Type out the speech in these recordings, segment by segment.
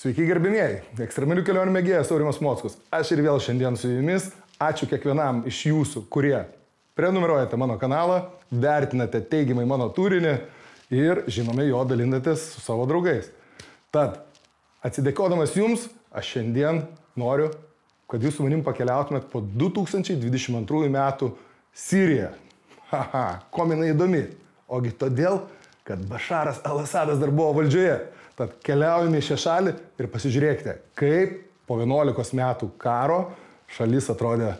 Sveiki gerbimieji, ekstremalių kelionių mėgėjas Aurimas Mockus. Aš ir vėl šiandien su jumis. Ačiū kiekvienam iš jūsų, kurie prenumeruojate mano kanalą, vertinate teigiamai mano turinį ir, žinome, jo dalinatės su savo draugais. Tad, atsidėkodamas jums, aš šiandien noriu, kad jūs su manim pakeliautumėt po 2022 metų Siriją. Haha, kom jinai įdomi. Ogi todėl, kad Bašaras al-Asadas dar buvo valdžioje. Tad keliaujame į šią šalį ir pasižiūrėkite, kaip po 11 metų karo šalis atrodė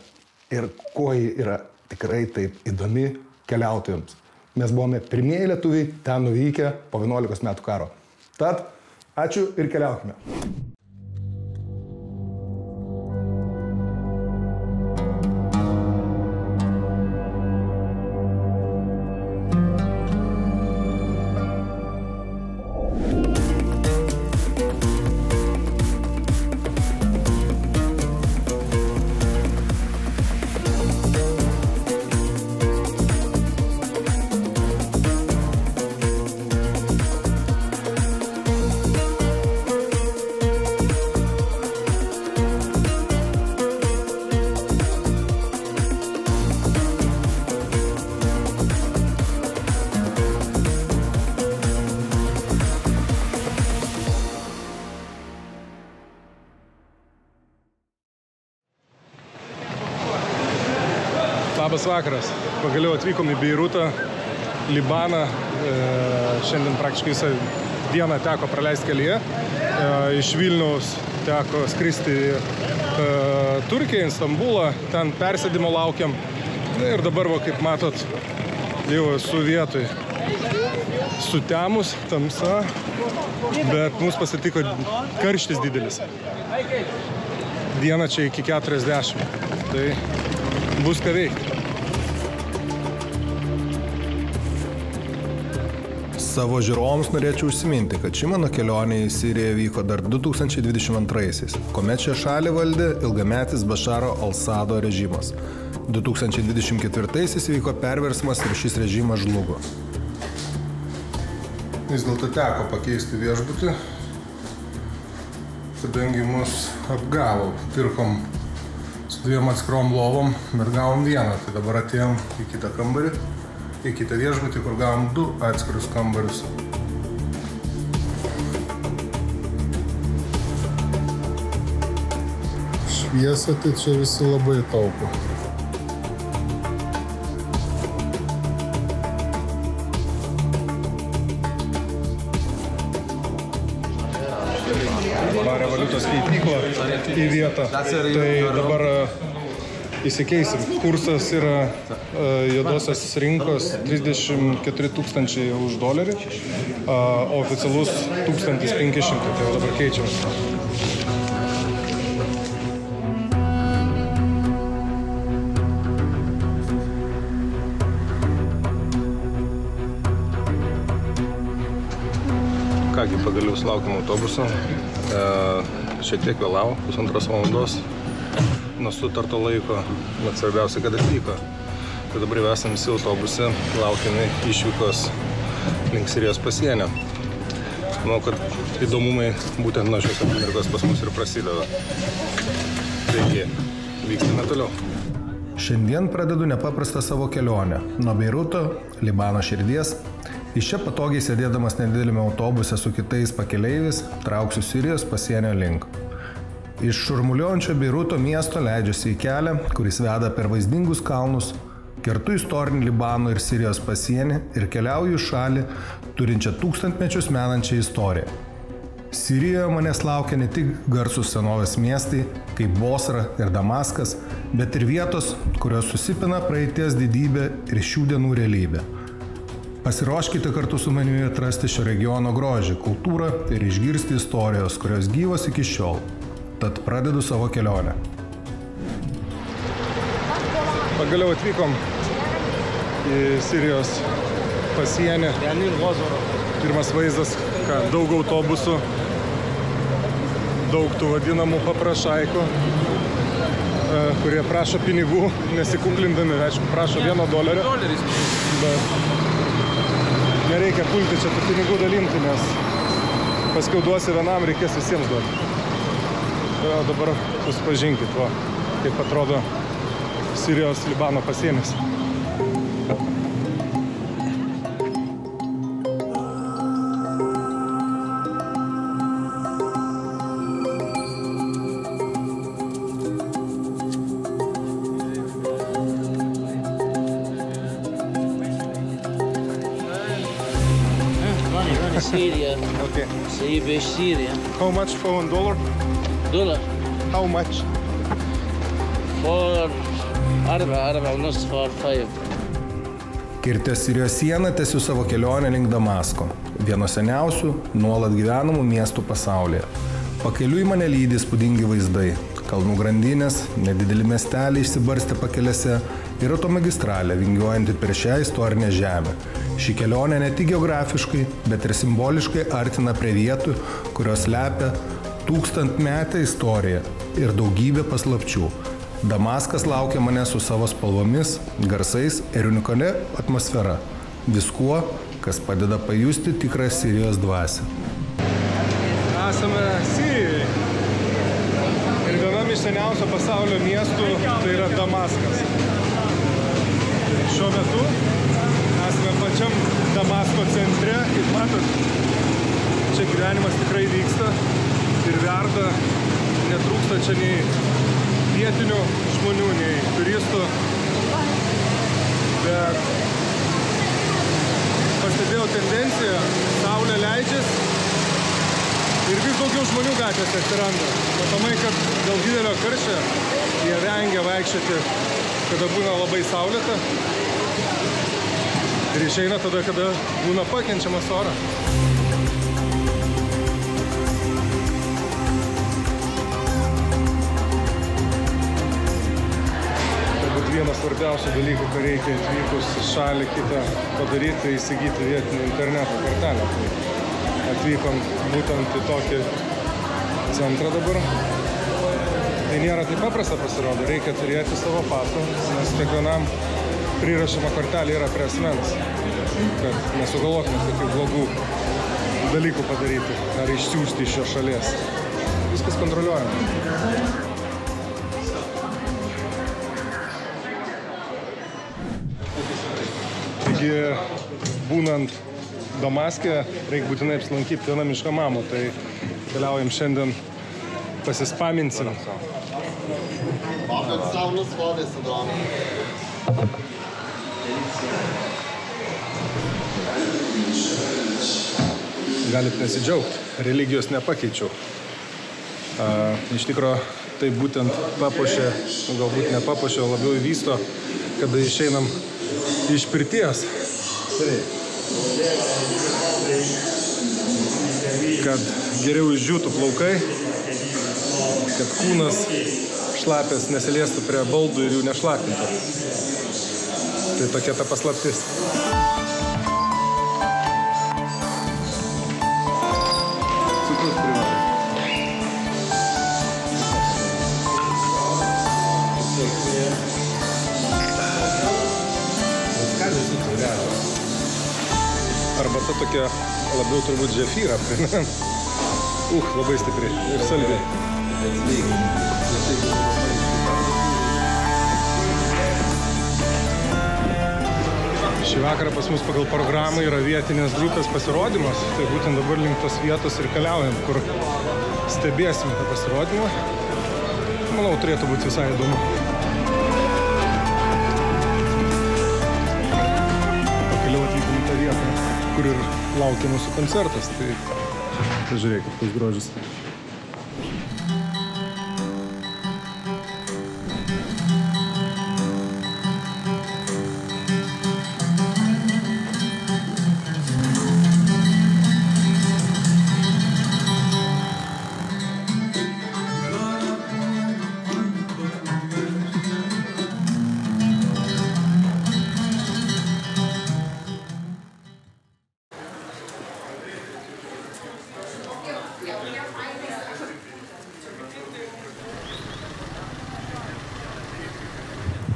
ir kuo ji yra tikrai taip įdomi keliautojams. Mes buvome pirmieji lietuviai ten nuvykę po 11 metų karo. Tad ačiū ir keliaukime. Labas vakaras. Pagaliau atvykom į Beirutą, Libaną. Šiandien praktiškai visą dieną teko praleisti kelyje. Iš Vilniaus teko skristi į Turkiją, Stambulą. Ten persėdimo laukiam. Ir dabar, kaip matot, jau esu vietoj. Sutemus, tamsa, bet mus pasitiko karštis didelis. Diena čia iki 40. Tai bus ką veikti. Savo žiūrovams norėčiau užsiminti, kad ši mano kelionė į Siriją vyko dar 2022-aisiais, kuomet šią šalį valdė ilgametis Bašaro al-Asado režimas. 2024-aisiais vyko perversmas ir šis režimas žlugo. Vis dėlto teko pakeisti viešbutį, kadangi mus apgavo. Pirkom su 2 atskirom lovom, bet gavom vieną. Tai dabar atėjom į kitą kambarį, į kitą viešbutį, kur gavom 2 atskirius kambarius. Šviesa, tai čia visi labai taupo. Varė valiutos skaityklą į vietą. Tai dabar įsikeisim. Kursas yra juodosios rinkos 34 000 už dolerį, o oficialus 1500, tai dabar keičiam. Kągi, pagaliau sulaukėm autobuso. Šiek tiek vėlavo, 1,5 valandos nuo sutarto laiko, bet svarbiausia, kad atvyko. Tai dabar jau esame visi autobuse, laukiame išvykos link Sirijos pasienio. Manau, kad įdomumai būtent nuo šios akimirkos pas mus ir prasideda. Taigi, vykstame toliau. Šiandien pradedu nepaprastą savo kelionę. Nuo Beiruto, Libano širdies. Iš čia patogiai sėdėdamas nedideliame autobuse su kitais pakeleiviais, trauksiu Sirijos pasienio link. Iš šurmuliuojančio Beiruto miesto leidžiuosi į kelią, kuris veda per vaizdingus kalnus, kertu istorinį Libano ir Sirijos pasienį ir keliauju į šalį, turinčią tūkstantmečius menančią istoriją. Sirijoje manęs laukia ne tik garsus senovės miestai, kaip Bosra ir Damaskas, bet ir vietos, kurios susipina praeities didybę ir šių dienų realybę. Pasiruoškite kartu su manimi atrasti šio regiono grožį, kultūrą ir išgirsti istorijos, kurios gyvos iki šiol. Tad pradedu savo kelionę. Pagaliau atvykom į Sirijos pasienį. Pirmas vaizdas, daug autobusų, daug tų vadinamų paprašaikų, kurie prašo pinigų, nesikuklindami, aišku, prašo $1, bet nereikia pulti čia tų pinigų dalinti, nes Paskiau duosi vienam, reikės visiems duoti. O dabar susipažinkit, va, kaip atrodo Sirijos Libano pasienis. Syria. Okay. Syria, Syria. How much for $1? $1. How much? For $4 ونص for 5. Kirtęs Sirijos sieną tęsiu savo kelionę link Damasko, vieno seniausių, nuolat gyvenamų miestų pasaulyje. Pakeliui mane lydi įspūdingi vaizdai. Kalnų grandinės, nedideli miesteliai išsibarstę pakelėse ir automagistralė vingiuojanti per šią istorinę žemę. Ši kelionė ne tik geografiškai, bet ir simboliškai artina prie vietų, kurios slepia tūkstantmetę istoriją ir daugybę paslapčių. Damaskas laukia mane su savo spalvomis, garsais ir unikalia atmosfera. Viskuo, kas padeda pajusti tikrą Sirijos dvasią. Esame Sirijoje. Ir vienam iš seniausio pasaulio miestų tai yra Damaskas. Šiuo metu esame pačiam Damasko centre. Kaip matot, čia gyvenimas tikrai vyksta ir verda. Netrūksta čia nei vietinių žmonių, nei turistų. Bet pastebėjau tendenciją, saulė leidžiasi ir vis daugiau žmonių gatvėse atsiranda. Matomai, kad dėl didelio karščio jie vengia vaikščioti, kada būna labai saulėta. Ir išeina tada, kada būna pakenčiamas oras. Turbūt vienas svarbiausių dalykų, ką reikia atvykus šalį kitą padaryti, tai įsigyti vietinį interneto kortelę. Atvykom būtent į tokį centrą dabar. Tai nėra taip paprasta pasirodo, reikia turėti savo pasą, nes kiekvienam prirašoma kortelė yra prie asmens, kad nesugalvotume tokių blogų dalykų padaryti ar išsiųsti iš šios šalies. Viskas kontroliuojama. Taigi, būnant Damaske, reikia būtinai apsilankyti vienam iš hamamų, tai keliaujam šiandien pasispaminsim. Galit nesidžiaugti, religijos nepakeičiau. Iš tikro, tai būtent papuošė, galbūt nepapuošė, o labiau įvysto, kada išeinam iš pirties. Kad geriau išdžiūtų plaukai, kad kūnas šlapės nesiliestų prie baldų ir jų nešlapintų. Tai tokia ta paslaptis. Cukrus privalai. Arba ta tokia labiau turbūt žefyrą. Labai stipri ir saldi. Šį vakarą pas mus pagal programą yra vietinės grupės pasirodymas. Tai būtent dabar link tos vietos ir keliaujam, kur stebėsime tą pasirodymą. Manau, turėtų būti visai įdomu. Pakeliau atvykom į tą vietą, kur ir laukia mūsų koncertas. Tai žiūrėkit, koks grožis.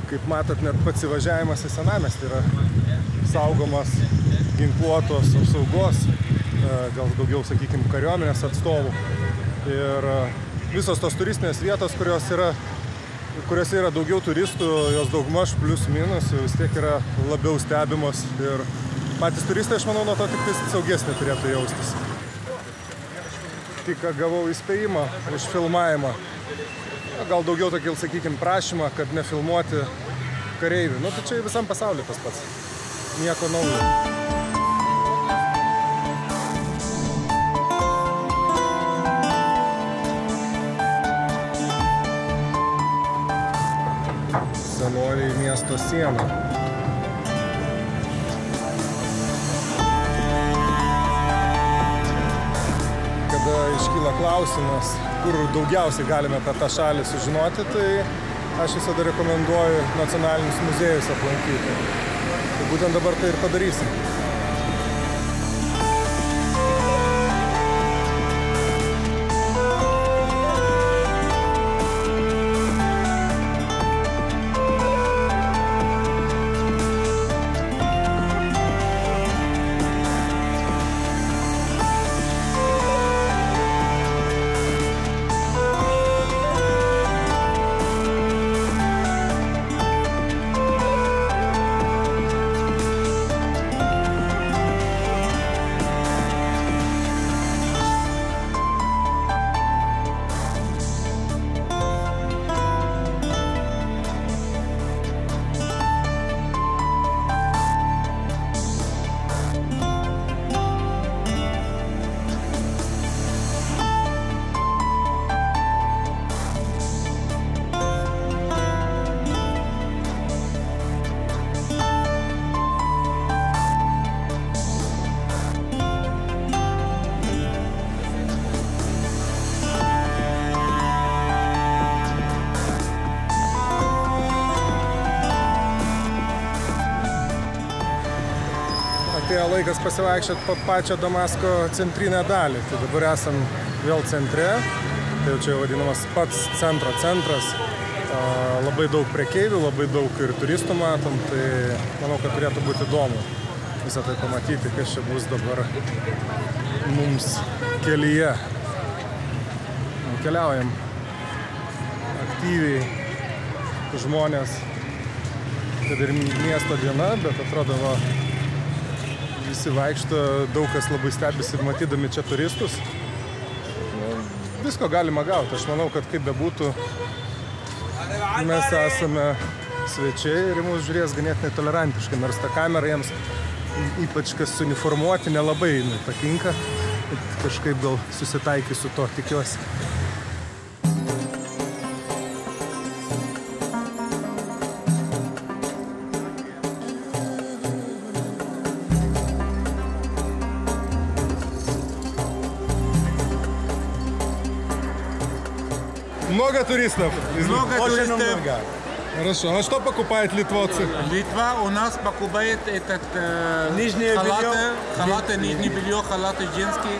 Kaip matot, net pats įvažiavimas į senamiestį yra saugomas ginkluotos apsaugos gal daugiau, sakykime, kariuomenės atstovų. Ir visos tos turistinės vietos, kuriuose yra daugiau turistų, jos daugmaž plius minus, vis tiek yra labiau stebimos. Ir patys turistai, aš manau, nuo to tik saugesnė turėtų jaustis. Tik gavau įspėjimą už filmavimą. Gal daugiau tokį, sakykime, prašymą, kad nefilmuoti kareivių. Nu, tai čia visam pasauliu tas pats. Nieko naujo. Senoji miesto siena. Kada iškyla klausimas, kur daugiausiai galime apie tą šalį sužinoti, tai aš visada rekomenduoju nacionalinius muziejus aplankyti. Tai būtent dabar tai ir padarysim. Atėjo laikas pasivaikščioti po pačią Damasko centrinę dalį. Tai dabar esam vėl centre. Tai jau čia vadinamas pats centras. Labai daug prekeivių, labai daug ir turistų matom. Tai manau, kad turėtų būti įdomu visą tai pamatyti, kas čia bus dabar mums kelyje. Keliaujam aktyviai žmonės, kad ir miesto diena, bet atrodo, visi vaikšto, daug kas labai stebisi matydami čia turistus. Visko galima gauti. Aš manau, kad kaip bebūtų, mes esame svečiai ir mus žiūrės ganėtinai tolerantiškai, nors ta kamera jiems, ypač kas uniformuoti, nelabai patinka. Kažkaip gal susitaikys su to, tikiuosi. Много туристов? Много туристов. Хорошо. А что покупают литвовцы? Литва у нас покупает этот халаты, нижнее белье, халаты женские,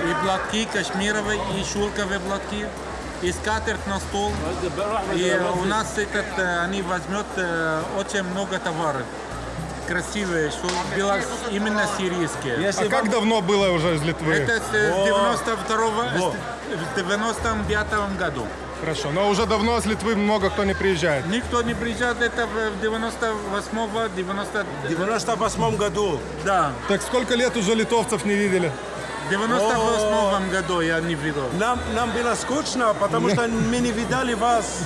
и платки кашмировые, и шелковые платки, и скатерть на стол. И у нас они возьмут очень много товаров. Красивые, что именно сирийские. А как давно было уже из Литвы? Это с 95 году. Хорошо, но уже давно с Литвы много кто не приезжает. Никто не приезжает, это в 98 году. Да. Так сколько лет уже литовцев не видели? В 98 году я не видел. Нам было скучно, потому что мы не видали вас.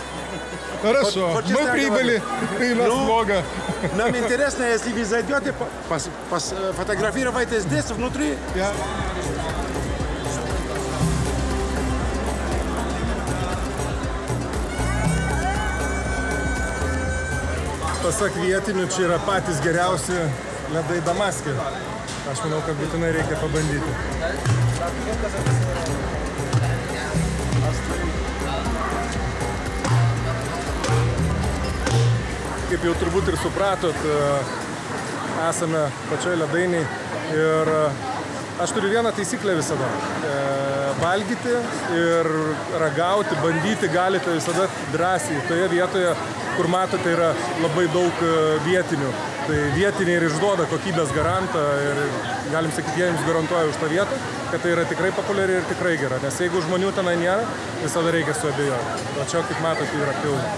Хорошо, мы прибыли, и нас много. Нам интересно, если вы зайдете, фотографируйте здесь, внутри. Pasak vietinių, čia yra patys geriausi ledai Damaske. Aš manau, kad būtinai reikia pabandyti. Kaip jau turbūt ir supratot, esame pačioj ledainiai ir aš turiu vieną taisyklę visada. Valgyti ir ragauti, bandyti galite visada drąsiai toje vietoje, kur matote yra labai daug vietinių. Tai vietiniai ir išduoda kokybės garantą ir galim sakyti, jie jums garantuoja už tą vietą, kad tai yra tikrai populiari ir tikrai gera. Nes jeigu žmonių tenai nėra, visada reikia suabejoti. O čia, kaip matote, yra pilna.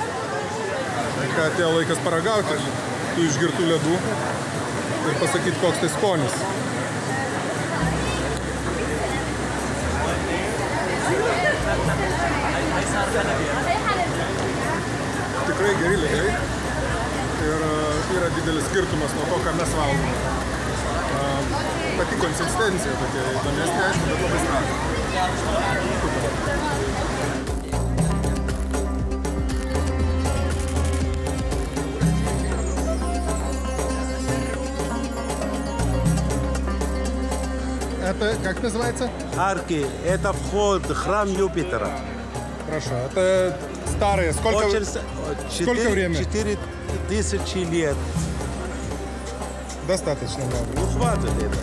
Tai ką atėjo laikas paragauti tų išgirtų ledų ir pasakyti, koks tai skonis. Tikrai geri ledai ir yra didelis skirtumas nuo to, ką mes valgome. Pati konsistencija tokia įdomesnė, aišku, bet labai skanu. Это как называется? Арки – это вход в храм Юпитера. Хорошо. Это старые. Сколько времени? 4000 лет. Достаточно много. Ну, хватит это.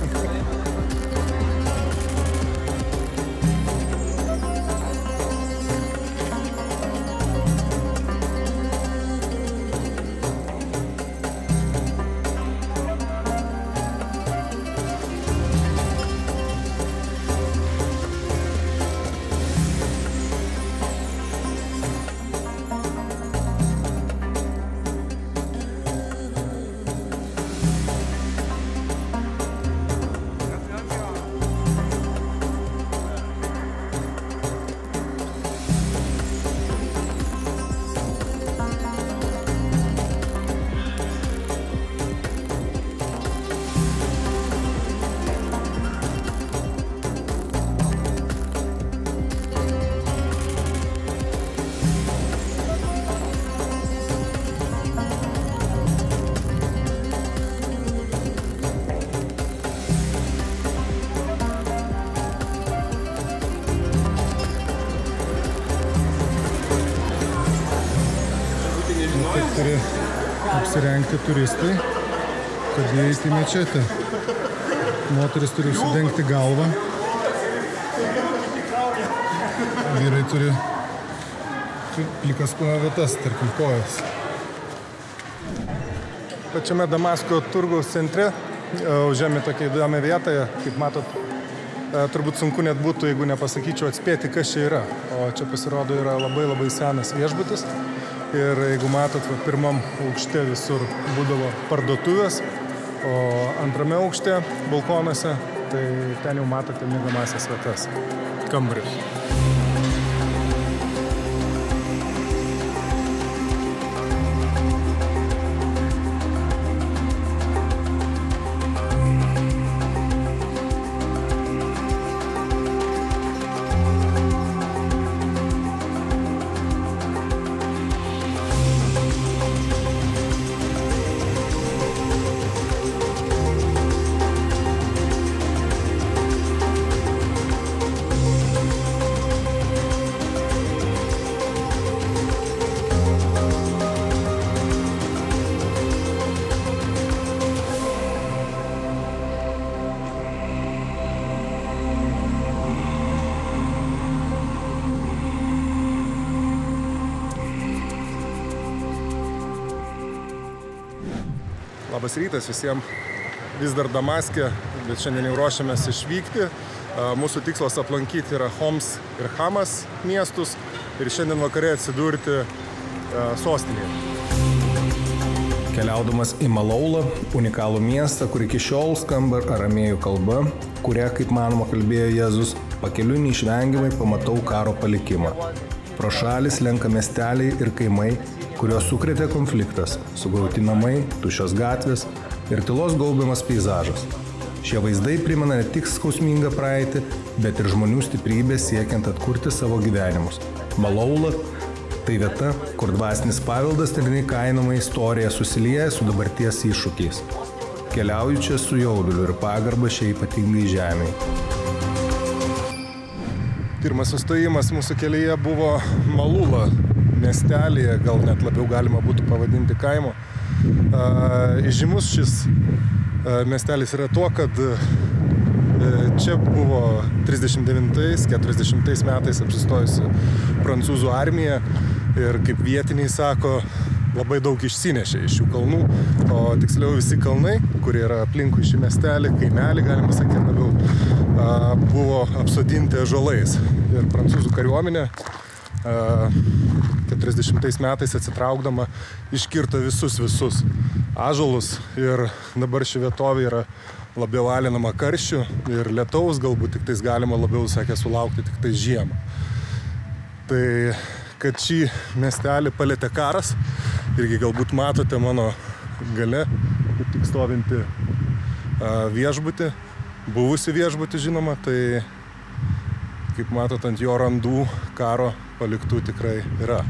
Turi apsirengti turistai, kad jie įeiti į mečetę. Moteris turi užsidengti galvą. Vyrai turi plikas kūno vietas, tarkim, kojas. Pačiame Damasko turgaus centre užėmė tokią įdomią vietą, kaip matot, turbūt sunku net būtų, jeigu nepasakyčiau, atspėti, kas čia yra. O čia pasirodo yra labai labai senas viešbutis. Ir jeigu matot, pirmam aukšte visur būdavo parduotuvės, o antrame aukšte, balkonuose, tai ten jau matote miegamąsias vietas, kambarius. Labas rytas visiems, vis dar Damaske, bet šiandien jau ruošiamės išvykti. Mūsų tikslas aplankyti yra Homs ir Hamas miestus ir šiandien vakarė atsidurti sostinėje. Keliaudamas į Malaulą, unikalų miestą, kur iki šiol skamba aramėjų kalba, kurią, kaip manoma, kalbėjo Jėzus, pakeliui neišvengiamai pamatau karo palikimą. Pro šalį slenka miesteliai ir kaimai, kurios sukrėtė konfliktas, sugriauti namai, tuščios gatvės ir tylos gaubiamas peizažas. Šie vaizdai primena ne tik skausmingą praeitį, bet ir žmonių stiprybę siekiant atkurti savo gyvenimus. Malaula – tai vieta, kur dvasinis paveldas ir neįkainoma istorija susilieja su dabarties iššūkiais. Keliauju čia su jauduliu ir pagarba šiai ypatingai žemei. Pirmas sustojimas mūsų kelyje buvo Malula miestelėje, gal net labiau galima būtų pavadinti kaimo. Žymus šis miestelis yra tuo, kad čia buvo 39-40 metais apsistojusi prancūzų armija ir kaip vietiniai sako, labai daug išsinešė iš šių kalnų, o tiksliau visi kalnai, kurie yra aplinkui šį miestelį, kaimelį, galima sakyti labiau, buvo apsodinti ąžuolais. Ir prancūzų kariuomenė 40 metais atsitraukdama iškirto visus ąžuolus ir dabar ši vietovė yra labiau alinama karščių ir lietaus galbūt tik tais galima labiau, sakė, sulaukti tik tai žiemą. Tai, kad šį miestelį palietė karas, irgi galbūt matote mano gale, kaip tik stovinti viešbutį, buvusi viešbutį žinoma, tai kaip matot ant jo randų karo paliktų tikrai yra.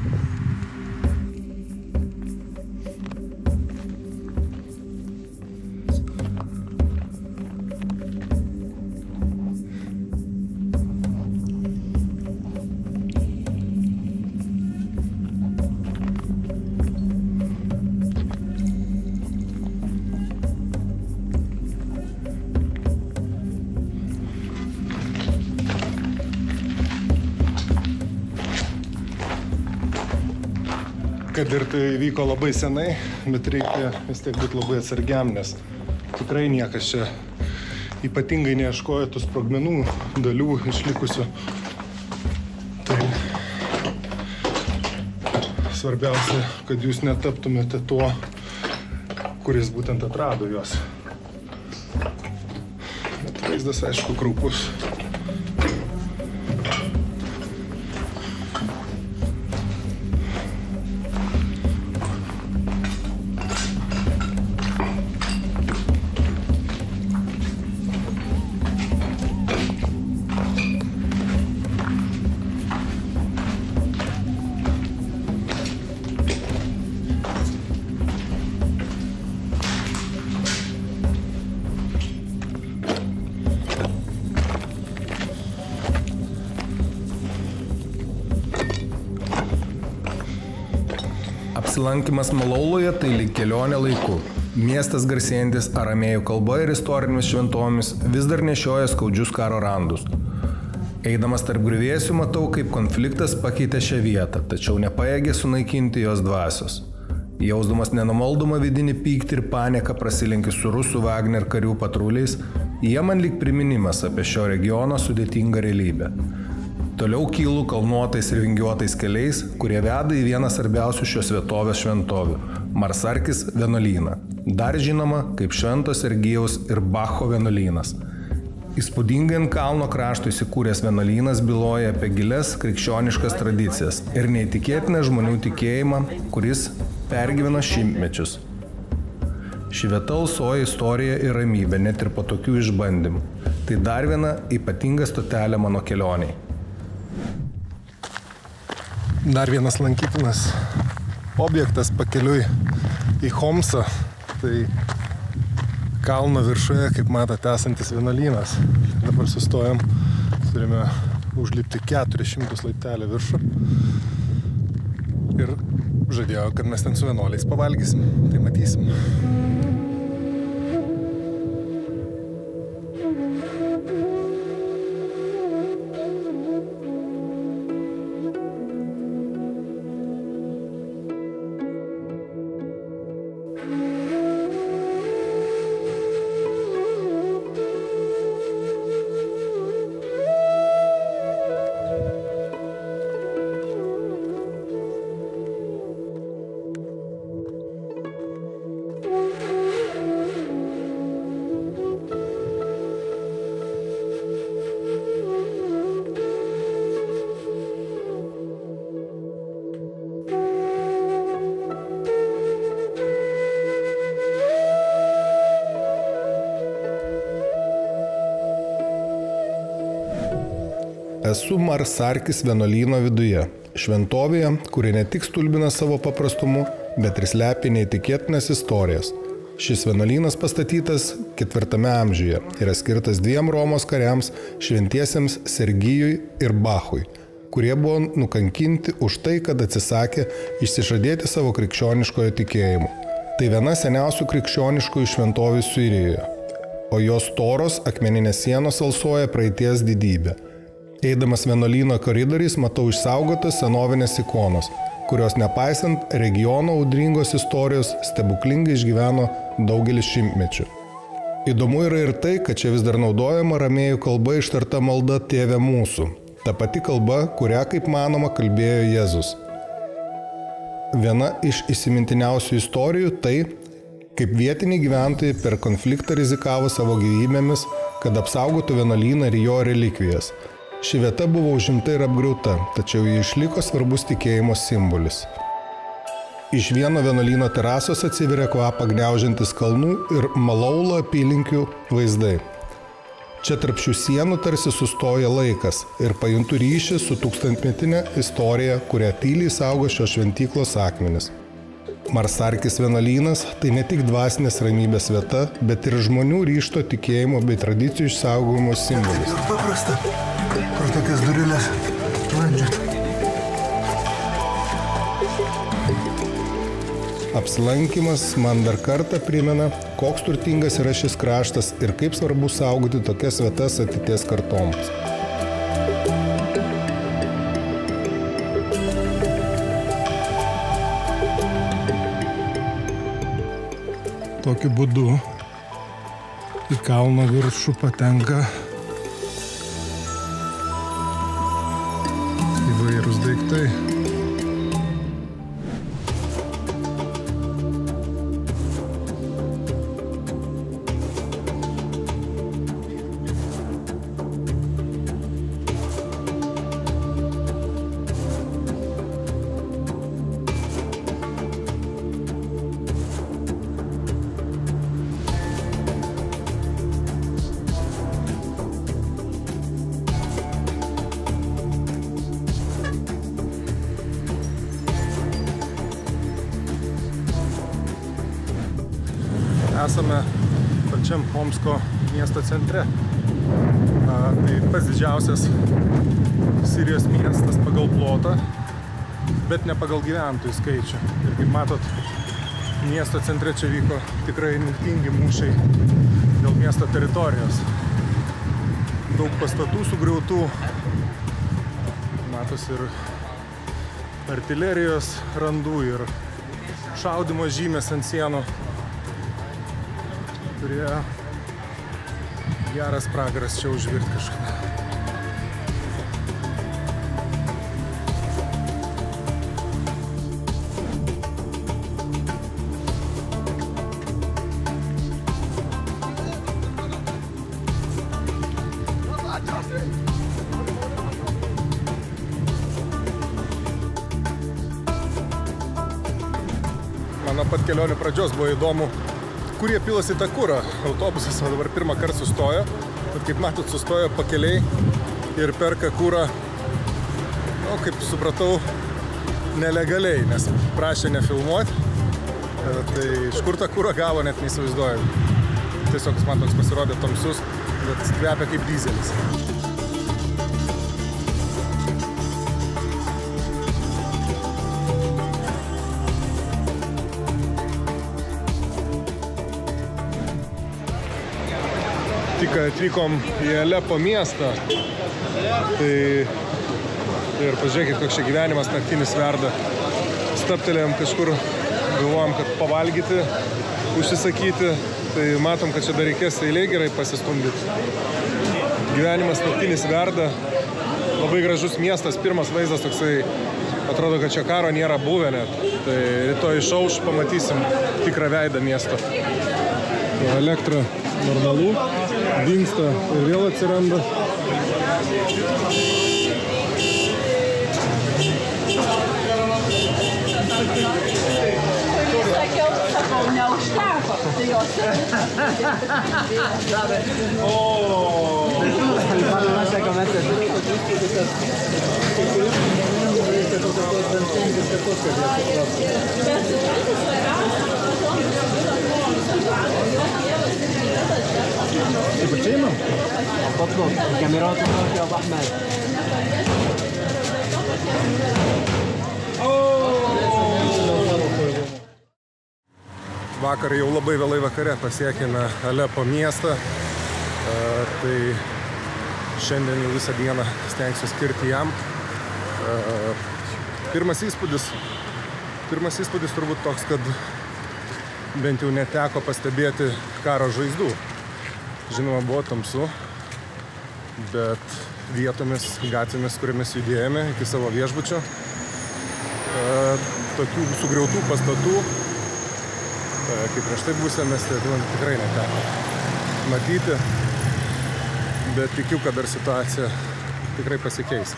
Kad ir tai vyko labai senai, bet reikia vis tiek būti labai atsargiam, nes tikrai niekas čia ypatingai neieškojo tų sprogmenų dalių išlikusių. Tai svarbiausia, kad jūs netaptumėte tuo, kuris būtent atrado juos. Bet vaizdas, aišku, kraupus. Apsilankimas Malauloje tai lyg kelionė laiku. Miestas garsėjantis aramėjų kalba ir istorinėmis šventomis vis dar nešioja skaudžius karo randus. Eidamas tarp griuvėsių matau, kaip konfliktas pakeitė šią vietą, tačiau nepajėgė sunaikinti jos dvasios. Jausdamas nenumaldomą vidinį pyktį ir panieką prasilenkiu su rusų Wagner karių patruliais, jie man lyg priminimas apie šio regiono sudėtingą realybę. Toliau kylu kalnuotais ir vingiuotais keliais, kurie veda į vieną svarbiausių šios vietovės šventovių – Marsarkis vienuolyną, dar žinoma kaip Švento Sergijaus ir Bacho vienuolynas. Įspūdingai ant kalno krašto įsikūręs vienuolynas byloja apie gilias krikščioniškas tradicijas ir neįtikėtiną žmonių tikėjimą, kuris pergyveno šimtmečius. Ši vieta alsuoja istoriją ir ramybę net ir po tokių išbandymų. Tai dar viena ypatinga stotelė mano kelioniai. Dar vienas lankytinas objektas pakeliui į Homsą, tai kalno viršuje, kaip matote, esantis vienuolynas. Dabar sustojam, turime užlipti 400 laiptelį viršų ir žadėjo, kad mes ten su vienuoliais pavalgysim, tai matysim. Esu Marsarkis vienuolyno viduje, šventovėje, kuri ne tik stulbina savo paprastumu, bet ir slepia neįtikėtinas istorijas. Šis vienuolynas pastatytas 4 amžiuje, yra skirtas 2 Romos kariams, šventiesiems Sergijui ir Bachui, kurie buvo nukankinti už tai, kad atsisakė išsižadėti savo krikščioniškojo tikėjimu. Tai viena seniausių krikščioniškųjų šventovių Sirijoje, o jos storos akmeninės sienos alsuoja praeities didybę. Eidamas vienuolyno koridoriais matau išsaugotas senovinės ikonos, kurios nepaisant regiono audringos istorijos stebuklingai išgyveno daugelis šimtmečių. Įdomu yra ir tai, kad čia vis dar naudojama ramėjų kalba ištarta malda Tėve mūsų. Ta pati kalba, kurią, kaip manoma, kalbėjo Jėzus. Viena iš įsimintiniausių istorijų tai, kaip vietiniai gyventojai per konfliktą rizikavo savo gyvybėmis, kad apsaugotų vienuolyną ir jo relikvijas. Ši vieta buvo užimta ir apgriauta, tačiau ji išliko svarbus tikėjimo simbolis. Iš vieno vienuolyno terasos atsiveria kvapą gniaužiantis kalnų ir Malaulo apylinkių vaizdai. Čia tarp šių sienų tarsi sustoja laikas ir pajuntu ryšį su tūkstantmetinė istorija, kurią tyliai saugo šios šventyklos akmenis. Marsarkis vienuolynas tai ne tik dvasinės ramybės vieta, bet ir žmonių ryžto tikėjimo bei tradicijų išsaugojimo simbolis. Paprasta, kur tokias durilės landžiat. Apsilankimas man dar kartą primena, koks turtingas yra šis kraštas ir kaip svarbu saugoti tokias vietas ateities kartoms. Tokiu būdu į kalno viršų patenka įvairūs daiktai. Esame pačiam Omsko miesto centre. Tai pats didžiausias Sirijos miestas pagal plotą, bet ne pagal gyventojų skaičių. Ir kaip matot, miesto centre čia vyko tikrai nirtingi mūšiai dėl miesto teritorijos. Daug pastatų sugriautų, matos ir artilerijos randų ir šaudymo žymės ant sienų. Turėjo geras pragaras čia užvirt kažkada. Man nuo pat kelionių pradžios buvo įdomu, kur jie pilasi tą kurą. Autobusas dabar pirmą kartą sustojo, bet kaip matot, sustojo pakeliai ir perka kurą, kaip supratau, nelegaliai, nes prašė nefilmuoti. Tai iš kur tą kurą gavo, net neįsivaizduoju. Tiesiog man toks pasirodė tamsus, bet kvepia kaip dyzelis. Tik atvykom į Alepo miestą, tai ir pažiūrėkit, koks čia gyvenimas naktinis verda. Staptelėjom kažkur, galvojom, kad pavalgyti, užsisakyti, tai matom, kad čia dar reikės eilė gerai pasistumdyti. Gyvenimas naktinis verda, labai gražus miestas, pirmas vaizdas toksai, atrodo, kad čia karo nėra buvę net. Tai rytoj išauš, pamatysim tikrą veidą miesto. Elektra normalu, dingsta ir vėl atsiranda. Sakau, neužteko. Tai jos. بطلب الكاميرات يا ابو احمد. Vakar jau labai vėlai vakare pasiekėme Alepo miestą. Tai šiandien jau visą dieną stengsiu skirti jam. Pirmas įspūdis turbūt toks, kad bent jau neteko pastebėti karo žaizdų. Žinoma, buvo tamsu, bet vietomis, gatvėmis, kuriamis judėjome iki savo viešbučio, tokių sugriautų pastatų, kaip prieš tai buvusiam mieste, tikrai neteko matyti, bet tikiu, kad dar situacija tikrai pasikeis.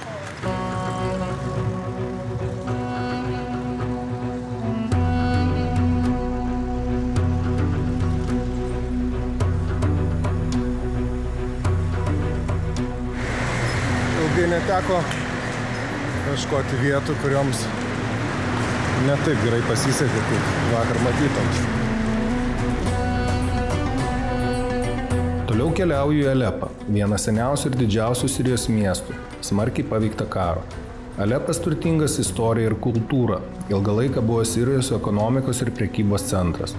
Ilgai neteko ieškoti vietų, kurioms ne taip gerai pasisekė, kaip vakar matytoms. Toliau keliauju į Alepą, vieną seniausių ir didžiausių Sirijos miestų, smarkiai paveikta karo. Alepas turtingas istorija ir kultūra, ilgą laiką buvo Sirijos ekonomikos ir prekybos centras.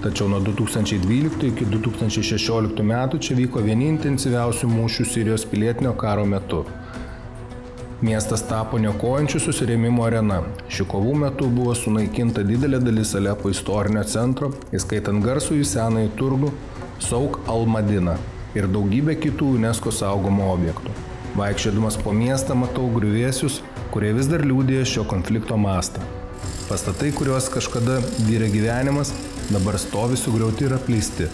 Tačiau nuo 2012 iki 2016 metų čia vyko vieni intensyviausių mūšių Sirijos pilietinio karo metu. Miestas tapo niokojančių susirėmimo arena. Šių kovų metu buvo sunaikinta didelė dalis Alepo istorinio centro, įskaitant garsųjį senąjį turgų Souk al-Madina ir daugybę kitų UNESCO saugomų objektų. Vaikščiodamas po miestą matau griuvėsius, kurie vis dar liudija šio konflikto mastą. Pastatai, kuriuos kažkada vyrė gyvenimas, dabar stovi sugriauti ir apleisti.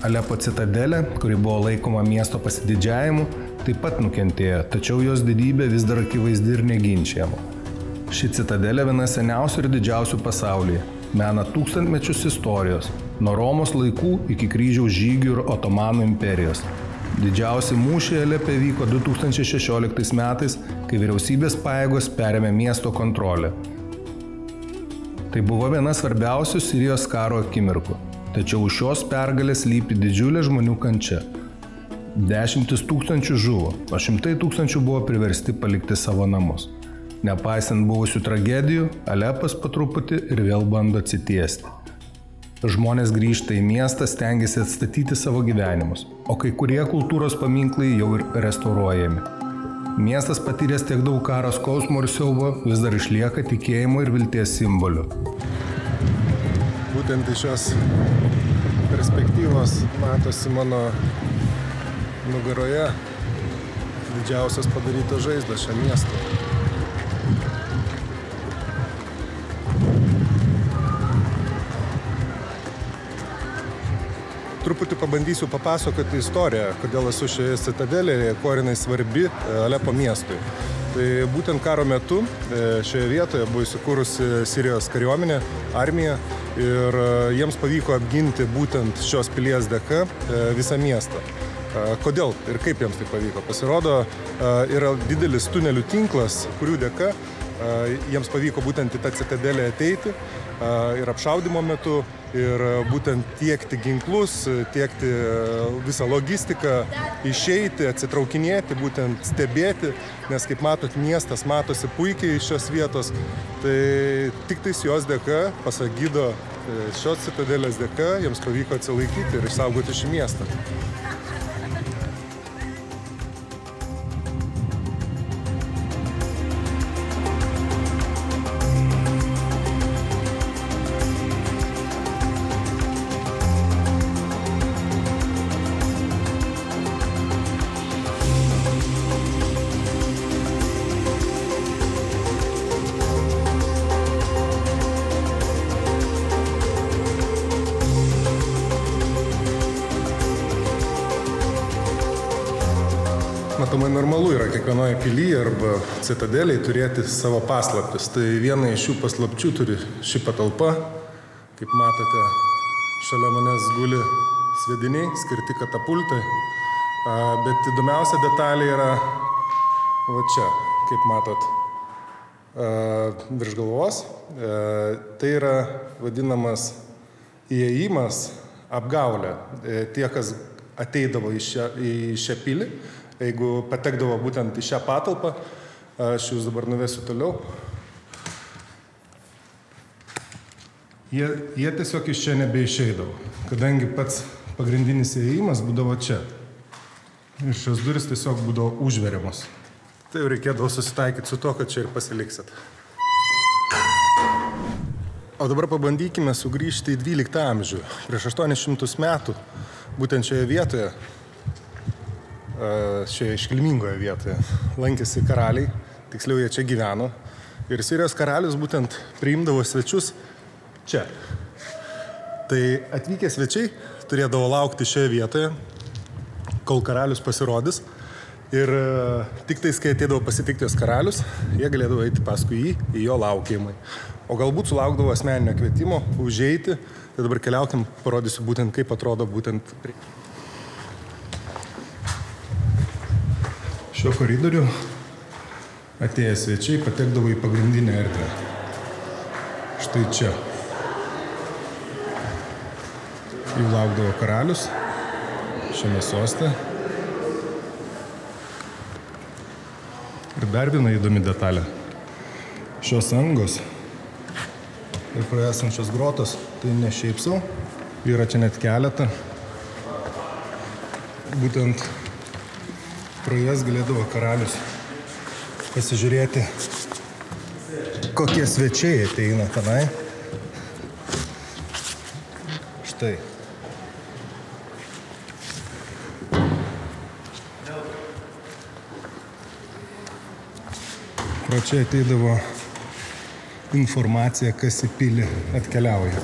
Alepo citadelė, kuri buvo laikoma miesto pasididžiavimu, taip pat nukentėjo, tačiau jos didybė vis dar akivaizdi ir neginčiama. Ši citadelė viena seniausių ir didžiausių pasaulyje, mena tūkstantmečius istorijos, nuo Romos laikų iki kryžiaus žygių ir Otomanų imperijos. Didžiausi mūšiai Alepe vyko 2016 metais, kai vyriausybės pajėgos perėmė miesto kontrolę. Tai buvo viena svarbiausių Sirijos karo akimirkų, tačiau už šios pergalės slypi didžiulė žmonių kančia. 10 tūkstančių žuvo, o 100 tūkstančių buvo priversti palikti savo namus. Nepaisant buvusių tragedijų, Alepas po truputį ir vėl bando atsitiesti. Žmonės grįžta į miestą, stengiasi atstatyti savo gyvenimus, o kai kurie kultūros paminklai jau ir restauruojami. Miestas patyręs tiek daug karo skausmo ir siaubo vis dar išlieka tikėjimo ir vilties simboliu. Būtent iš šios perspektyvos matosi mano nugaroje didžiausias padarytas žaizdas šiam miestui. Truputį pabandysiu papasakoti istoriją, kodėl esu šioje citadelėje, kuo jinai svarbi Alepo miestui. Tai būtent karo metu šioje vietoje buvo įsikūrusi Sirijos kariuomenė, armija, ir jiems pavyko apginti būtent šios pilies dėka visą miestą. Kodėl ir kaip jiems tai pavyko? Pasirodo, yra didelis tunelių tinklas, kurių dėka jiems pavyko būtent į tą citadelę ateiti ir apšaudymo metu, ir būtent tiekti ginklus, tiekti visą logistiką, išeiti, atsitraukinėti, būtent stebėti, nes kaip matot, miestas matosi puikiai iš šios vietos, tai tik tais jos dėka, pasak gido, šios citadelės dėka, jiems pavyko atsilaikyti ir išsaugoti šį miestą. Matomai normalu yra kiekvienoje pilyje arba citadeliai turėti savo paslaptis. Tai viena iš šių paslapčių turi ši patalpa. Kaip matote, šalia manęs guli sviediniai, skirti katapultai. Bet įdomiausia detalė yra va čia, kaip matot, virš galvos. Tai yra vadinamas įėjimas apgaulė. Tie, kas ateidavo į šią pilį, jeigu patekdavo būtent į šią patalpą, aš jūs dabar nuvesiu toliau. Jie tiesiog iš čia nebeišeidavo, kadangi pats pagrindinis įėjimas būdavo čia. Ir šios duris tiesiog būdavo užveriamos. Tai jau reikėdavo susitaikyti su to, kad čia ir pasiliksit. O dabar pabandykime sugrįžti į 12 amžių. Prieš 800 metų, būtent šioje vietoje, šioje iškilmingoje vietoje, lankėsi karaliai, tiksliau jie čia gyveno. Ir Sirijos karalius būtent priimdavo svečius čia. Tai atvykę svečiai turėdavo laukti šioje vietoje, kol karalius pasirodys. Ir tik tais, kai atėdavo pasitikti jos karalius, jie galėdavo eiti paskui jį į jo laukėjimai. O galbūt sulaukdavo asmeninio kvietimo užeiti. Tai dabar keliaukim, parodysiu būtent, kaip atrodo būtent šiuo koridoriu. Atėję svečiai patekdavo į pagrindinę erdvę. Štai čia. Jų laukdavo karalius šiame soste. Ir dar viena įdomi detalė. Šios angos ir praesančios grotos, tai ne šiaip sau, yra čia net keletą. Būtent pro jas galėdavo karalius pasižiūrėti, kokie svečiai ateina tenai. Štai. Pro čia ateidavo informacija, kas į pilį atkeliauja.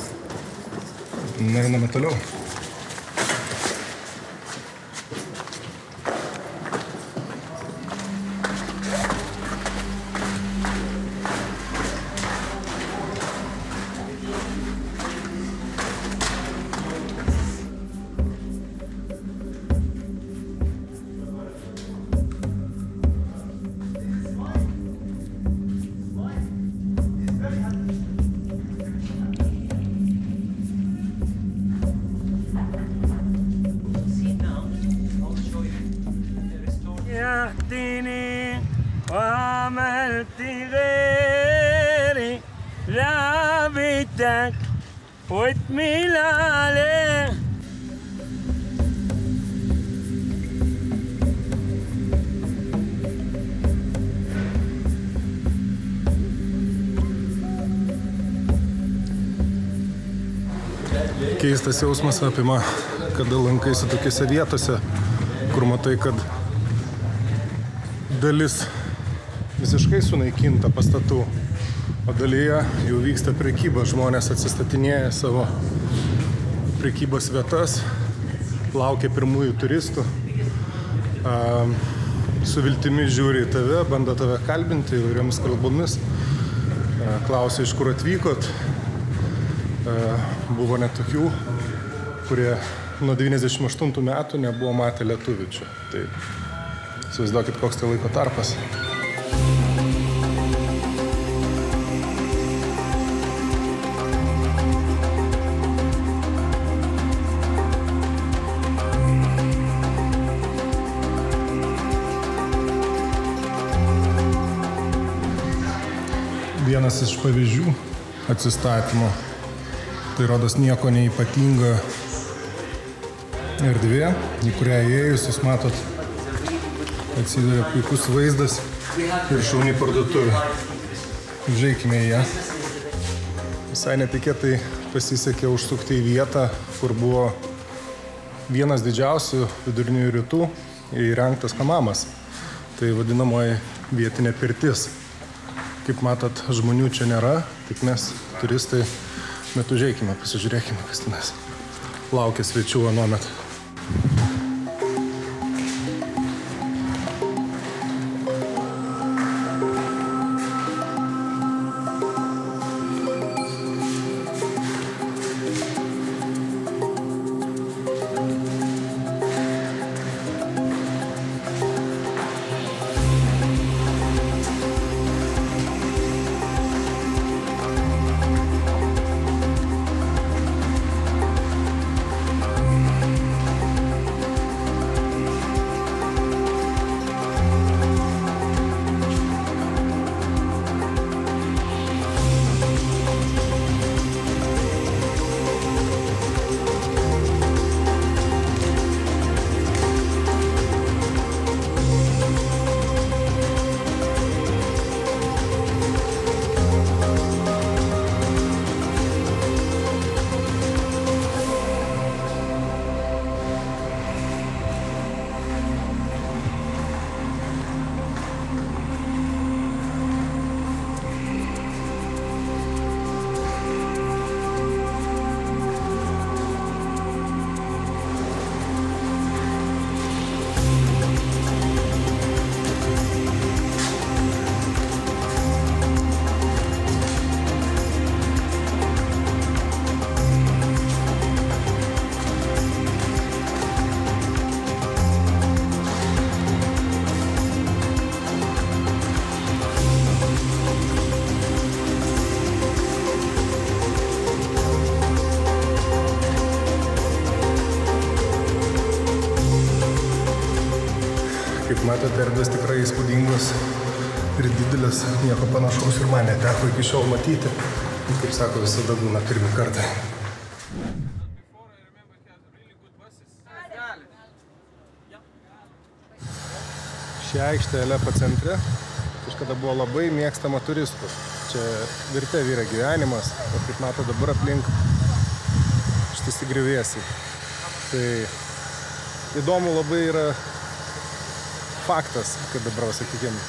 Na, einame toliau. يهديني وعملت غيري لعبتك وتميل عليه. Keistas jausmas apima, kada lankaisi tokiose vietose, kur matai, kad dalis visiškai sunaikinta pastatų, o dalyje jau vyksta prekyba, žmonės atsistatinėja savo prekybos vietas, laukia pirmųjų turistų, su viltimi žiūri į tave, bando tave kalbinti įvairiomis kalbomis, klausia, iš kur atvykot. Buvo net tokių, kurie nuo 98 metų nebuvo matę lietuvių čia. Tai įsivaizduokit, koks tai laiko tarpas. Vienas iš pavyzdžių atsistatymo. Tai rodos nieko neypatinga erdvė, į kurią įėjus, jūs matot, atsiduria puikus vaizdas ir šauni parduotuvė. Užeikime į ją. Visai netikėtai pasisekė užsukti į vietą, kur buvo vienas didžiausių viduriniųjų rytų įrengtas hamamas. Tai vadinamoji vietinė pirtis. Kaip matot, žmonių čia nėra, tik mes, turistai, bet užeikime, pasižiūrėkime, kas tenais laukia svečių anuomet. matėte, erdvės tikrai įspūdingos ir didelis, nieko panašaus ir man neteko iki šiol matyti. Kaip sako, visada būna pirmi kartai. Ši aikštė Alepo centre kažkada buvo labai mėgstama turistų. Čia virte vyra gyvenimas, o kaip mato dabar aplink ištisi griuvėsiai. Tai įdomu labai yra faktas, kad dabar, sakykime,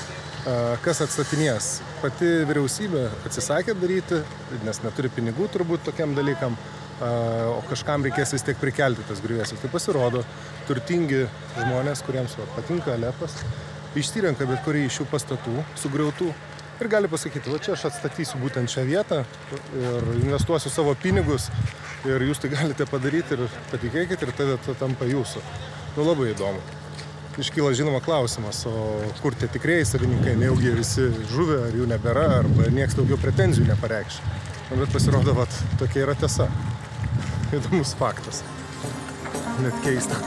kas atstatinės. Pati vyriausybė atsisakė daryti, nes neturi pinigų turbūt tokiam dalykam, o kažkam reikės vis tiek prikelti tas griuvėsius. Tai pasirodo, turtingi žmonės, kuriems patinka Alepas, išsirenka bet kurį iš šių pastatų sugriautų ir gali pasakyti, va čia aš atstatysiu būtent šią vietą ir investuosiu savo pinigus ir jūs tai galite padaryti ir patikėkit ir tada tampa jūsų. Nu, labai įdomu. Iškyla žinoma klausimas, o kur tie tikrieji savininkai, nejaugi visi žuvę, ar jų nebėra, arba nieks daugiau pretenzijų nepareikš. Nu, bet pasirodo, vat, tokia yra tiesa. Įdomus faktas. Net keista.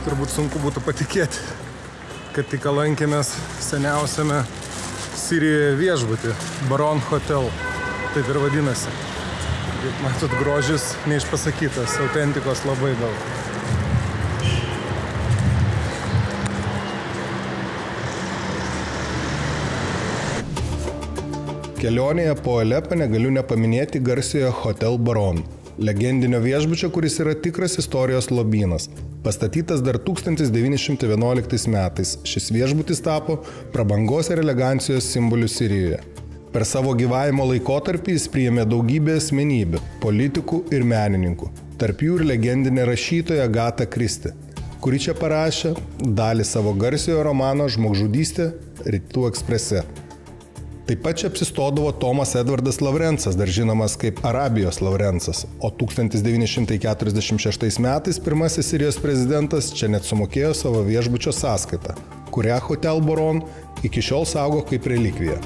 Turbūt sunku būtų patikėti, kad tik lankėmės seniausiame Sirijoje viešbutį, Baron Hotel, taip ir vadinasi. Kaip matot, grožis neišpasakytas, autentikos labai daug. Kelionėje po Alepą negaliu nepaminėti garsiojo Hotel Baron, legendinio viešbučio, kuris yra tikras istorijos lobynas. Pastatytas dar 1911 metais, šis viešbutis tapo prabangos ir elegancijos simboliu Sirijoje. Per savo gyvavimo laikotarpį jis priėmė daugybę asmenybių, politikų ir menininkų, tarp jų ir legendinė rašytoja Agata Kristi, kuri čia parašė dalį savo garsiojo romano Žmogžudystė Rytų eksprese. Taip pat čia apsistodavo Tomas Edvardas Lavrencas, dar žinomas kaip Arabijos Lavrencas, o 1946 metais pirmasis Sirijos prezidentas čia net sumokėjo savo viešbučio sąskaitą, kurią Hotel Baron iki šiol saugo kaip relikviją.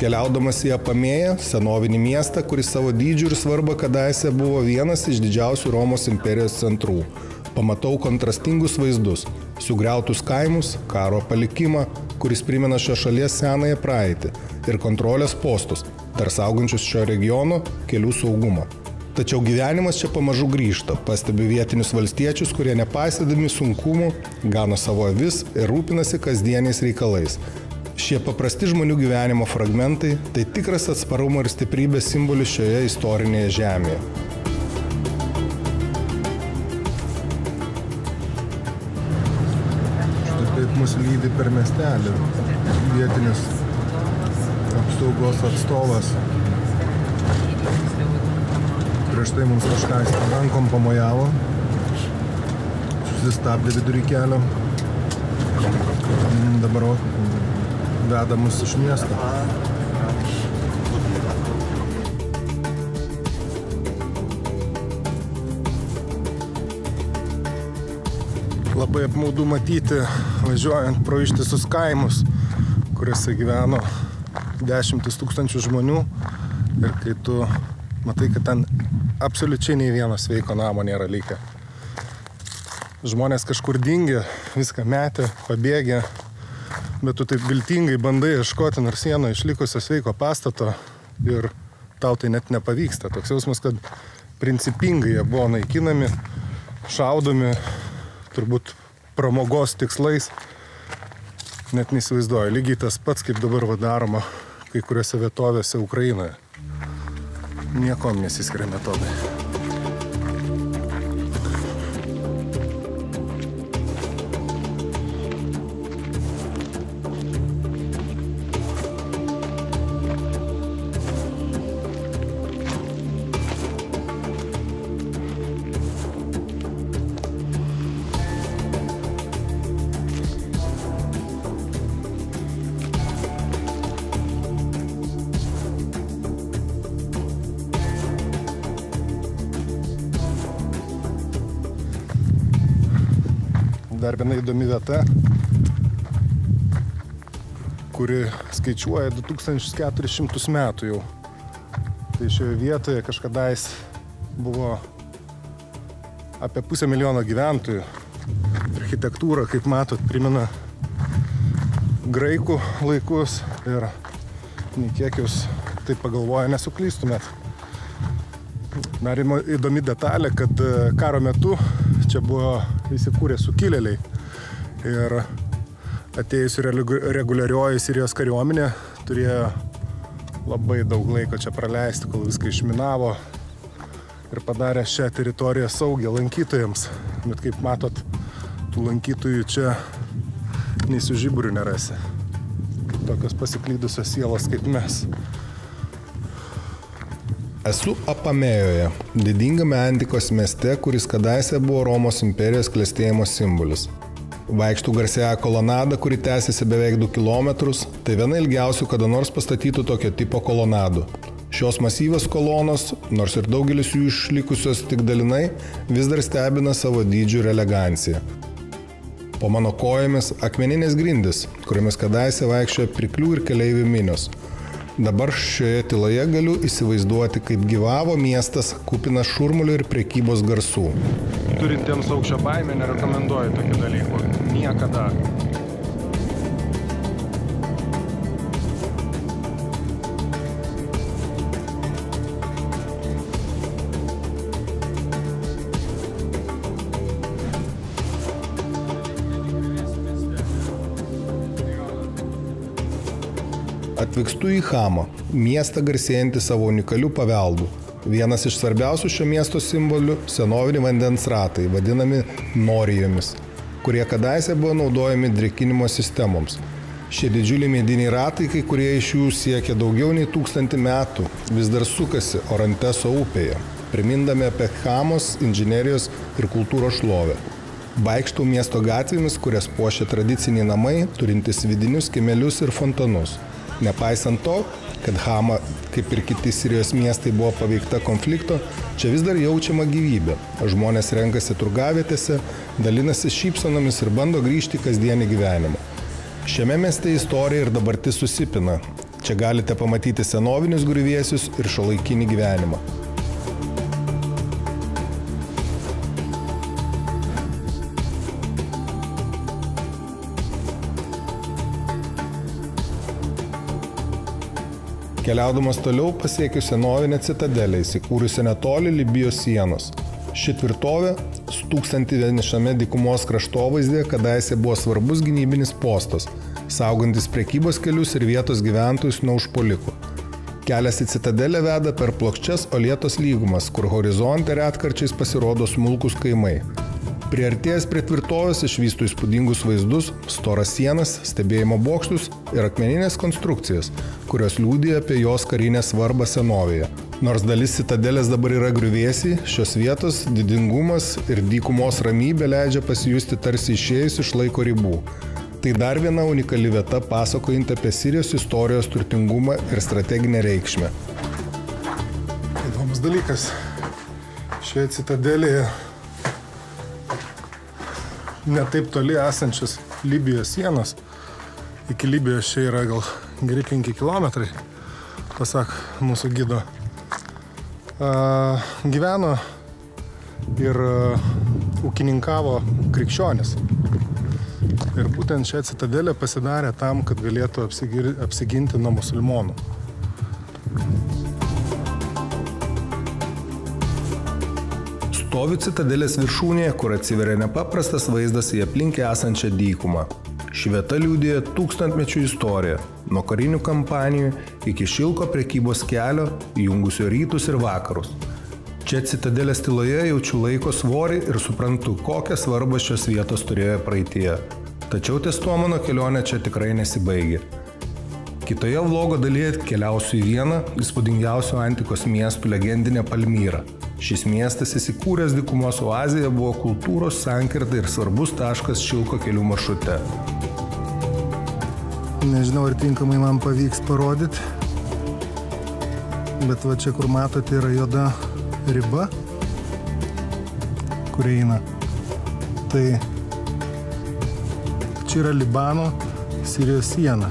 Keliaudamas į Apamėją, senovinį miestą, kuris savo dydžiu ir svarbą kadaise buvo vienas iš didžiausių Romos imperijos centrų, pamatau kontrastingus vaizdus, sugriautus kaimus, karo palikimą, kuris primena šios šalies senąją praeitį, ir kontrolės postus, dar saugančius šio regiono kelių saugumą. Tačiau gyvenimas čia pamažu grįžta, pastebiu vietinius valstiečius, kurie nepaisydami sunkumų gano savo avis ir rūpinasi kasdieniais reikalais. Šie paprasti žmonių gyvenimo fragmentai – tai tikras atsparumo ir stiprybės simbolis šioje istorinėje žemėje. Štai taip mus lydi per miestelį vietinis apsaugos atstovas. Prieš tai mums kažką rankom pamojavo, susistabdė vidury kelio. Dabar veda mus iš miesto. Labai apmaudu matyti, važiuojant pro ištisus kaimus, kuriuose gyveno dešimtis tūkstančių žmonių. Ir kai tu matai, kad ten absoliučiai nei vieno sveiko namo nėra likę. Žmonės kažkur dingę, viską metė, pabėgė. Bet tu taip viltingai bandai ieškoti nors vieno išlikusio sveiko pastato ir tau tai net nepavyksta. Toks jausmas, kad principingai jie buvo naikinami, šaudomi, turbūt pramogos tikslais net neįsivaizduoju. Lygiai tas pats, kaip dabar daroma kai kuriuose vietovėse Ukrainoje. Niekom nesiskiria metodai. Dar viena įdomi vieta, kuri skaičiuoja 2400 metų jau. Tai šioje vietoje kažkadais buvo apie 500 000 gyventojų. Architektūra, kaip matot, primena graikų laikus ir nei kiek jūs taip pagalvoja nesuklystumėt. Dar įdomi detalė, kad karo metu čia buvo įsikūrę sukilėliai ir atėjusi reguliarioji Sirijos kariuomenė turėjo labai daug laiko čia praleisti, kol viską išminavo ir padarė šią teritoriją saugią lankytojams. Bet kaip matot, tų lankytojų čia nei su žiburiu nerasi. Tokios pasiklydusios sielos kaip mes. Esu Apamėjoje, didingame antikos mieste, kuris kadaise buvo Romos imperijos klestėjimo simbolis. Vaikštų garsėja kolonada, kuri tęsiasi beveik 2 kilometrus, tai viena ilgiausių kada nors pastatytų tokio tipo kolonadų. Šios masyvios kolonos, nors ir daugelis jų išlikusios tik dalinai, vis dar stebina savo dydžiu ir eleganciją. Po mano kojomis akmeninės grindys, kuriomis kadaise vaikščiojo pirklių ir keleivių minios. Dabar šioje tyloje galiu įsivaizduoti, kaip gyvavo miestas kupinas šurmulio ir prekybos garsų. Turintiems aukščio baimę nerekomenduoju tokių dalykų. Niekada. Atvykstu į Hamą, miestą garsėjantį savo unikalių paveldų. Vienas iš svarbiausių šio miesto simbolių – senoviniai vandens ratai, vadinami norijomis, kurie kadaise buvo naudojami drėkinimo sistemoms. Šie didžiuliai mediniai ratai, kai kurie iš jų siekia daugiau nei 1000 metų, vis dar sukasi Oranteso upėje, primindami apie Hamos, inžinerijos ir kultūros šlovę. Vaikštau miesto gatvėmis, kurias puošia tradiciniai namai, turintys vidinius kiemelius ir fontanus. Nepaisant to, kad Hama, kaip ir kiti Sirijos miestai, buvo paveikta konflikto, čia vis dar jaučiama gyvybė. Žmonės renkasi turgavietėse, dalinasi šypsonomis ir bando grįžti į kasdienį gyvenimą. Šiame mieste istorija ir dabartis susipina. Čia galite pamatyti senovinius griuvėsius ir šiuolaikinį gyvenimą. Keliaudamas toliau pasiekiu senovinę citadelę, įsikūrusią netoli Libijos sienos. Ši tvirtovė, stūksanti vienišame dykumos kraštovaizdėje, kadaise buvo svarbus gynybinis postas, saugantis prekybos kelius ir vietos gyventojus nuo užpuolikų. Kelias į citadelę veda per plokščias Olietos lygumas, kur horizonte retkarčiais pasirodo smulkus kaimai. Priartėjęs prie tvirtovės išvystu įspūdingus vaizdus, storas sienas, stebėjimo bokštus ir akmeninės konstrukcijas, kurios liudija apie jos karinę svarbą senovėje. Nors dalis citadelės dabar yra griuvėsiai, šios vietos didingumas ir dykumos ramybė leidžia pasijusti tarsi išėjus iš laiko ribų. Tai dar viena unikali vieta pasakojanti apie Sirijos istorijos turtingumą ir strateginę reikšmę. Įdomus dalykas. Šioje citadelėje ne taip toli esančios Libijos sienos. Iki Libijos čia yra gal geri 5 kilometrai, pasak mūsų gido. Gyveno ir ūkininkavo krikščionis. Ir būtent šią citadelę pasidarė tam, kad galėtų apsiginti nuo musulmonų. Stoviu citadelės viršūnėje, kur atsiveria nepaprastas vaizdas į aplinkę esančią dykumą. Ši vieta liudija tūkstantmečių istoriją, nuo karinių kampanijų iki šilko prekybos kelio, jungusio rytus ir vakarus. Čia citadelės tyloje jaučiu laiko svorį ir suprantu, kokią svarbą šios vietos turėjo praeityje. Tačiau ties tuo mano kelionė čia tikrai nesibaigė. Kitoje vlogo dalyje keliausiu į vieną įspūdingiausių antikos miestų legendinę Palmyrą. Šis miestas įsikūręs dykumos oazėje buvo kultūros sankirta ir svarbus taškas šilko kelių maršrute. Nežinau, ar tinkamai man pavyks parodyti, bet va čia, kur matote, yra juoda riba, kur eina. Tai čia yra Libano, Sirijos siena.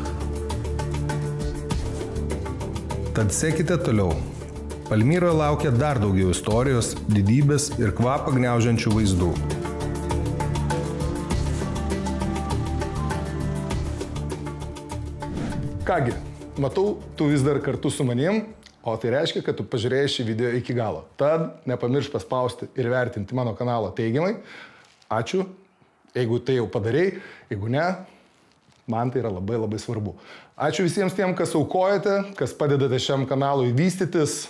Tad sekite toliau. Palmyroje laukia dar daugiau istorijos, didybės ir kvapą gniaužiančių vaizdų. Kągi, matau, tu vis dar kartu su manim, o tai reiškia, kad tu pažiūrėjai šį video iki galo. Tad nepamiršk paspausti ir vertinti mano kanalą teigiamai. Ačiū, jeigu tai jau padarei, jeigu ne, man tai yra labai labai svarbu. Ačiū visiems tiem, kas aukojate, kas padedate šiam kanalui vystytis.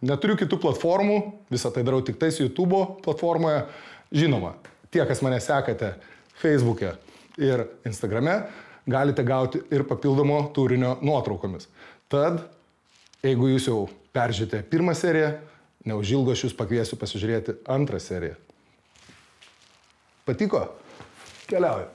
Neturiu kitų platformų, visą tai darau tik tais YouTube platformoje. Žinoma, tie, kas mane sekate Facebook'e ir Instagram'e, galite gauti ir papildomo turinio nuotraukomis. Tad, jeigu jūs jau peržiūrite pirmą seriją, neužilgo aš jūs pakviesiu pasižiūrėti antrą seriją. Patiko? Keliauju.